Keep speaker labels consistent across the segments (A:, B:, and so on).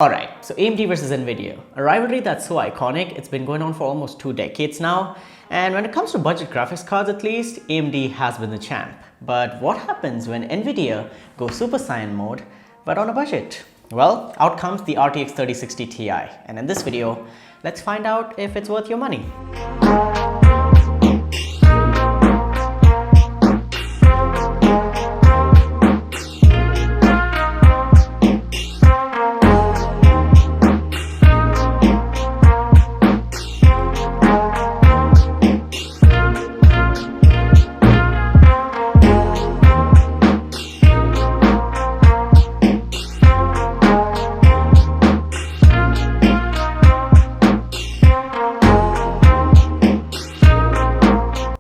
A: Alright, so AMD versus Nvidia, a rivalry that's so iconic, it's been going on for almost 2 decades now. And when it comes to budget graphics cards at least, AMD has been the champ. But what happens when Nvidia goes Super Saiyan mode, but on a budget? Well, out comes the RTX 3060 Ti. And in this video, let's find out if it's worth your money.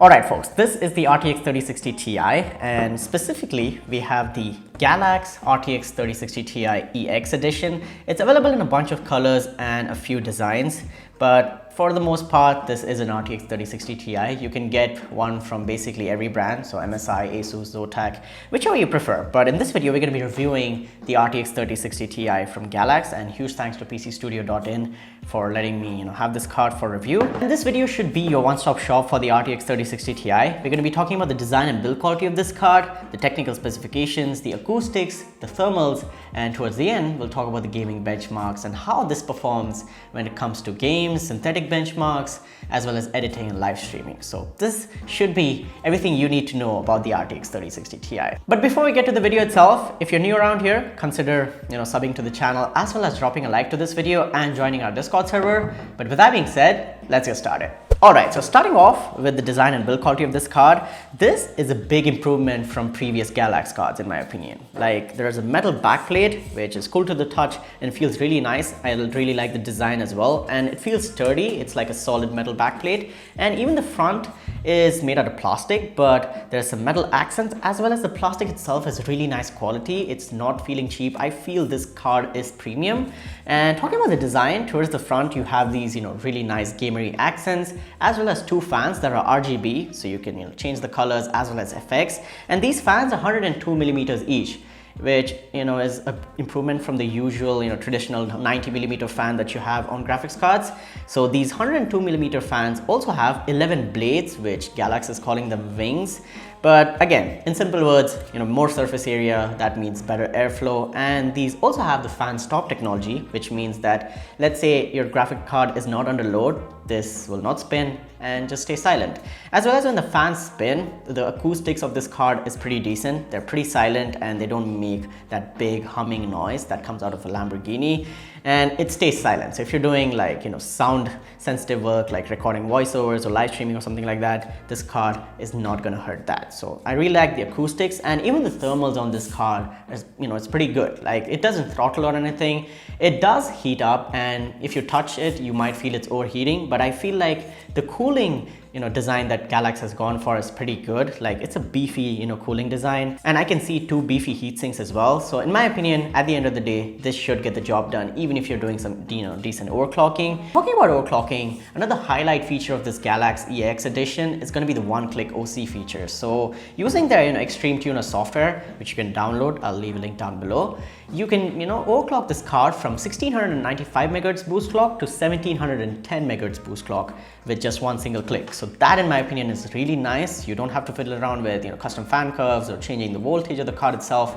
A: Alright folks, this is the RTX 3060 Ti and specifically we have the Galax RTX 3060 Ti EX edition. It's available in a bunch of colors and a few designs, but for the most part this is an RTX 3060 Ti. You can get one from basically every brand, so MSI, Asus, Zotac, whichever you prefer. But in this video we're going to be reviewing the RTX 3060 Ti from Galax, and huge thanks to PCstudio.in for letting me have this card for review. And this video should be your one-stop shop for the RTX 3060 Ti. We're going to be talking about the design and build quality of this card, the technical specifications, the acoustics, the thermals, and towards the end we'll talk about the gaming benchmarks and how this performs when it comes to games, synthetic benchmarks, as well as editing and live streaming. So this should be everything you need to know about the RTX 3060 Ti. But before we get to the video itself, if you're new around here, consider subbing to the channel as well as dropping a like to this video and joining our Discord server. But with that being said, let's get started. Alright, so starting off with the design and build quality of this card, this is a big improvement from previous Galax cards in my opinion. Like, there is a metal backplate which is cool to the touch and feels really nice. I really like the design as well, and it feels sturdy. It's like a solid metal backplate, and even the front is made out of plastic, but there's some metal accents as well as the plastic itself is really nice quality. It's not feeling cheap. I feel this card is premium. And talking about the design, towards the front you have these really nice gamery accents, as well as two fans that are RGB, so you can change the colors as well as effects. And these fans are 102 millimeters each, which is an improvement from the usual traditional 90 millimeter fan that you have on graphics cards. So these 102 millimeter fans also have 11 blades, which Galax is calling them wings. But again, in simple words, more surface area, that means better airflow. And these also have the fan stop technology, which means that let's say your graphic card is not under load, this will not spin and just stay silent. As well as when the fans spin, the acoustics of this card is pretty decent. They're pretty silent and they don't make that big humming noise that comes out of a Lamborghini, and it stays silent. So if you're doing like sound sensitive work like recording voiceovers or live streaming or something like that, this card is not gonna hurt that. So I really like the acoustics, and even the thermals on this card is it's pretty good. Like, it doesn't throttle or anything. It does heat up, and if you touch it you might feel it's overheating, but I feel like the cooling design that Galax has gone for is pretty good. Like, it's a beefy cooling design, and I can see two beefy heat sinks as well. So in my opinion, at the end of the day, this should get the job done even if you're doing some decent overclocking. Talking about overclocking, another highlight feature of this Galax EX edition is going to be the one-click OC feature. So using their Extreme Tuner software, which you can download, I'll leave a link down below, you can overclock this card from 1695 MHz boost clock to 1710 MHz boost clock with just one single click. So that in my opinion is really nice. You don't have to fiddle around with custom fan curves or changing the voltage of the card itself.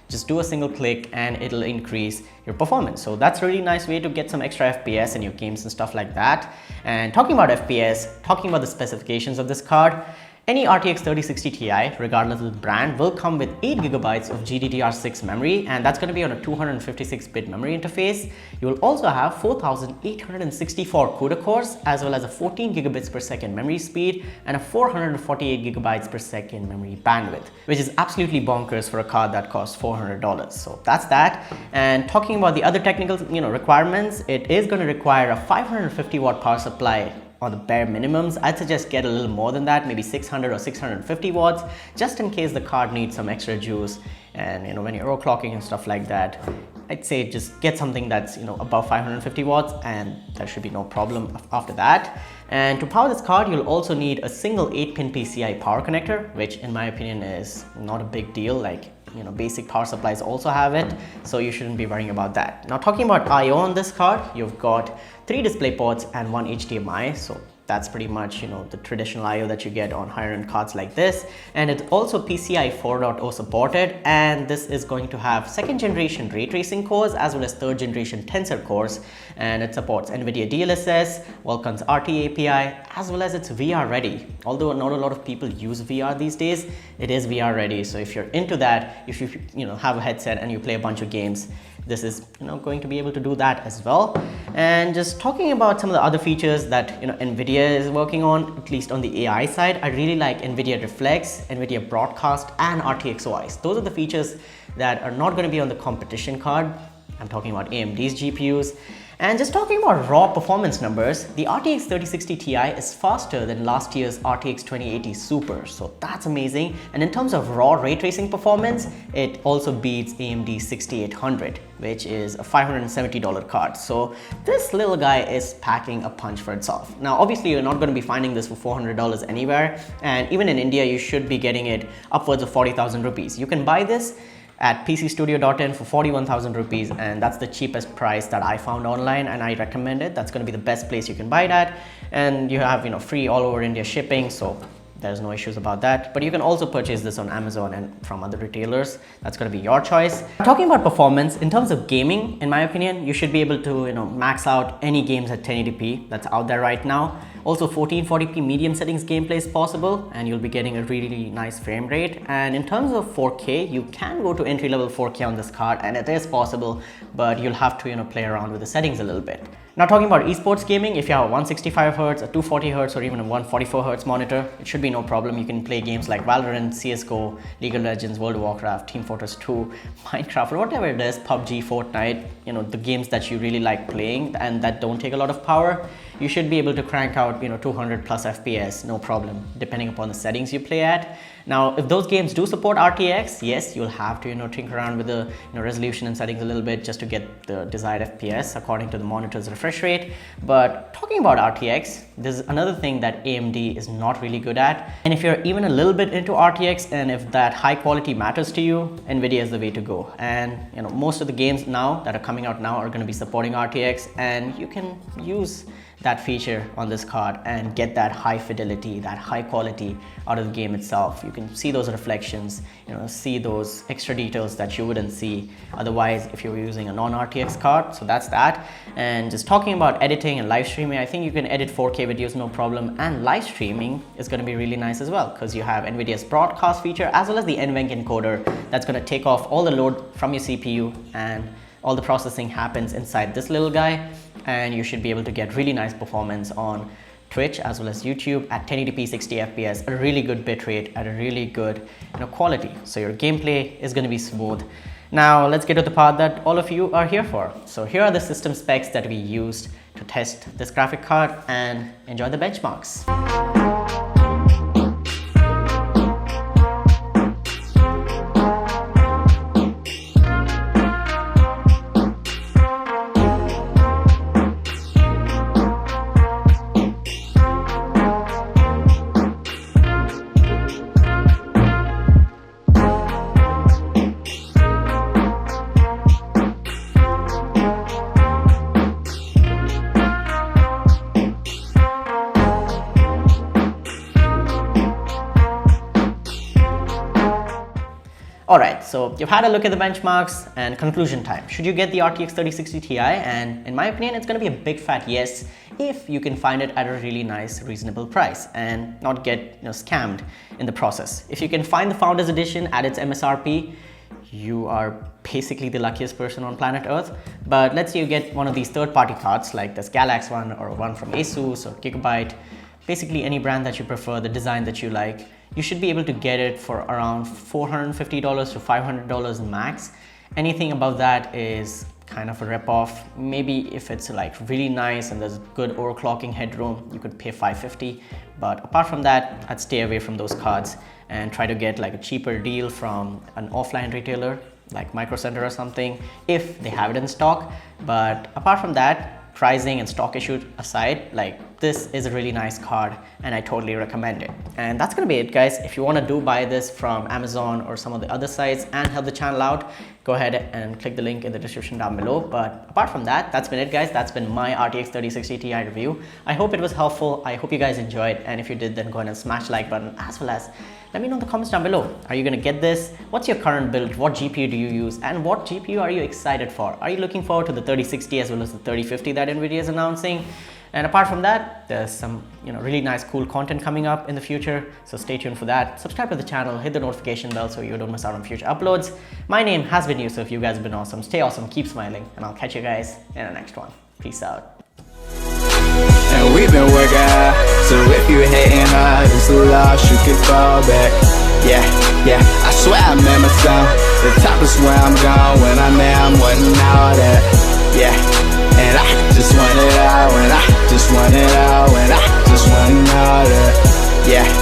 A: Just do a single click and it'll increase your performance. So that's a really nice way to get some extra FPS in your games and stuff like that. And talking about FPS, talking about the specifications of this card, any RTX 3060 Ti, regardless of the brand, will come with 8GB of GDDR6 memory, and that's going to be on a 256-bit memory interface. You will also have 4864 CUDA cores, as well as a 14 gigabits per second memory speed and a 448 gigabytes per second memory bandwidth, which is absolutely bonkers for a card that costs $400. So that's that. And talking about the other technical requirements, it is going to require a 550 watt power supply or the bare minimums. I'd suggest get a little more than that, maybe 600 or 650 watts, just in case the card needs some extra juice. And when you're overclocking and stuff like that, I'd say just get something that's above 550 watts, and there should be no problem after that. And to power this card, you'll also need a single 8-pin PCI power connector, which in my opinion is not a big deal. Like, basic power supplies also have it, so you shouldn't be worrying about that. Now talking about I/O on this card, you've got 3 display ports and 1 HDMI, so that's pretty much the traditional I/O that you get on higher end cards like this. And it's also PCI 4.0 supported, and this is going to have 2nd generation ray tracing cores as well as 3rd generation tensor cores, and it supports Nvidia DLSS, Vulkan's RT API, as well as it's VR ready. Although not a lot of people use VR these days, it is VR ready. So if you're into that, if you have a headset and you play a bunch of games, this is going to be able to do that as well. And just talking about some of the other features that Nvidia is working on, at least on the AI side, I really like Nvidia Reflex, Nvidia Broadcast, and RTX OIs. Those are the features that are not going to be on the competition card. I'm talking about AMD's GPUs. And just talking about raw performance numbers, the RTX 3060 Ti is faster than last year's RTX 2080 Super, so that's amazing. And in terms of raw ray tracing performance, it also beats AMD 6800, which is a $570 card. So this little guy is packing a punch for itself. Now, obviously, you're not going to be finding this for $400 anywhere, and even in India, you should be getting it upwards of 40,000 rupees. You can buy this at pcstudio.in for 41,000 rupees, and that's the cheapest price that I found online, and I recommend it. That's going to be the best place you can buy it at, and you have free all over India shipping, so there's no issues about that. But you can also purchase this on Amazon and from other retailers. That's going to be your choice. Talking about performance, in terms of gaming, in my opinion, you should be able to max out any games at 1080p that's out there right now. Also 1440p medium settings gameplay is possible, and you'll be getting a really nice frame rate. And in terms of 4K, you can go to entry-level 4K on this card, and it is possible, but you'll have to play around with the settings a little bit. Now talking about esports gaming, if you have a 165Hz, a 240Hz, or even a 144Hz monitor, it should be no problem. You can play games like Valorant, CSGO, League of Legends, World of Warcraft, Team Fortress 2, Minecraft, or whatever it is, PUBG, Fortnite, the games that you really like playing and that don't take a lot of power, you should be able to crank out 200 plus FPS, no problem, depending upon the settings you play at. Now, if those games do support RTX, yes, you'll have to tinker around with the resolution and settings a little bit just to get the desired FPS according to the monitor's refresh rate. But talking about RTX, there's another thing that AMD is not really good at. And if you're even a little bit into RTX, and if that high quality matters to you, Nvidia is the way to go. And most of the games now that are coming out now are going to be supporting RTX, and you can use that feature on this card and get that high fidelity, that high quality out of the game itself. You can see those reflections, see those extra details that you wouldn't see otherwise if you were using a non-RTX card. So that's that. And just talking about editing and live streaming, I think you can edit 4K videos no problem, and live streaming is going to be really nice as well, because you have Nvidia's broadcast feature as well as the NVENC encoder that's going to take off all the load from your CPU, and all the processing happens inside this little guy, and you should be able to get really nice performance on Twitch as well as YouTube at 1080p 60 FPS, a really good bitrate at a really good quality. So your gameplay is going to be smooth. Now let's get to the part that all of you are here for. So here are the system specs that we used to test this graphic card, and enjoy the benchmarks. Alright, so you've had a look at the benchmarks, and conclusion time. Should you get the RTX 3060 Ti? And in my opinion, it's going to be a big fat yes if you can find it at a really nice, reasonable price and not get scammed in the process. If you can find the Founders Edition at its MSRP, you are basically the luckiest person on planet Earth. But let's say you get one of these third-party cards like this Galax one, or one from Asus or Gigabyte, basically any brand that you prefer, the design that you like. You should be able to get it for around $450 to $500 max. Anything above that is kind of a rip-off. Maybe if it's like really nice and there's good overclocking headroom, you could pay $550. But apart from that, I'd stay away from those cards and try to get like a cheaper deal from an offline retailer like Micro Center or something if they have it in stock. But apart from that, pricing and stock issue aside, like, this is a really nice card and I totally recommend it. And that's gonna be it, guys. If you want to buy this from Amazon or some of the other sites and help the channel out, go ahead and click the link in the description down below. But apart from that, that's been it, guys. That's been my RTX 3060 Ti review. I hope it was helpful. I hope you guys enjoyed, and if you did, then go ahead and smash the like button, as well as let me know in the comments down below. Are you gonna get this? What's your current build? What GPU do you use? And what GPU are you excited for? Are you looking forward to the 3060 as well as the 3050 that Nvidia is announcing? And apart from that, there's some really nice cool content coming up in the future, so stay tuned for that. Subscribe to the channel, hit the notification bell so you don't miss out on future uploads. My name has been Yusuf. You guys have been awesome. Stay awesome, keep smiling, and I'll catch you guys in the next one. Peace out.
B: And we've been working hard, so if you hating hard, it's a loss, you can fall back. Yeah, I swear I'm in my zone. The top is where I'm going. When I'm there, I'm wanting all that. Yeah, and I just want it all. And I just want it all. And I just want all that. Yeah.